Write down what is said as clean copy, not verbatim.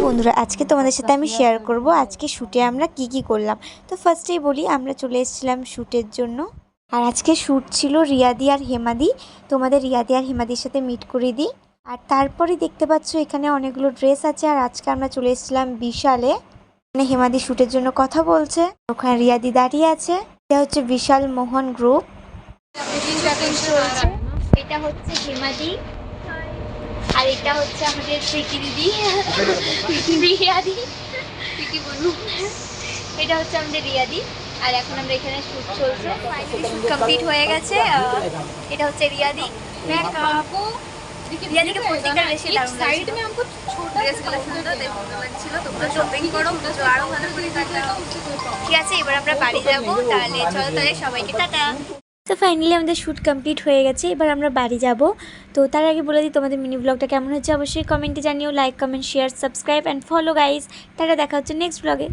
বন্ধুরা, আজকে তোমাদের সাথে আমি শেয়ার করব আজকে শ্যুটে আমরা কি করলাম। তো ফার্স্টেই বলি, আমরা চলে এসেছিলাম শ্যুটের জন্য। আর আজকে শ্যুট ছিল রিয়াদি আর হেমাদি। তোমাদের রিয়াদি আর হেমাদির সাথে মিট করে দিই। আর তারপরে দেখতে পাচ্ছ এখানে অনেকগুলো ড্রেস আছে। আর আজকে আমরা চলে এসেছিলাম বিশালে। মানে হেমাদি শ্যুটের জন্য কথা বলছে, ওখানে রিয়াদি দাঁড়িয়ে আছে। এটা হচ্ছে বিশাল মোহন গ্রুপ। এটা হচ্ছে হেমাদি, আর এটা হচ্ছে আমাদের প্রীতি দিদি, রিয়াদি, প্রীতি বলু। এটা হচ্ছে আমাদের রিয়াদি। আর এখন আমরা এখানে শ্যুট চলছে, শ্যুট কমপ্লিট হয়ে গেছে। এটা হচ্ছে রিয়াদি। রিয়াদিকে প্রত্যেকটা বেশি দারুণ লাগছিল। ড্রেসগুলো সুন্দর লাগছিল। তোমরা শপিং করো, আরো ভালো করে কাটাও। ঠিক আছে, এবার আমরা বাড়ি যাবো। তাহলে চলো, তাহলে সবাইকে টাটা। তো ফাইনালি আমাদের শ্যুট কমপ্লিট হয়ে গেছে, এবার আমরা বাড়ি যাব। তো তার আগে বলে দিই, তোমাদের মিনি ব্লগটা কেমন হচ্ছে অবশ্যই কমেন্টে জানিও। Like, comment, share, subscribe and follow guys. Tata, দেখা হচ্ছে নেক্সট ব্লগে।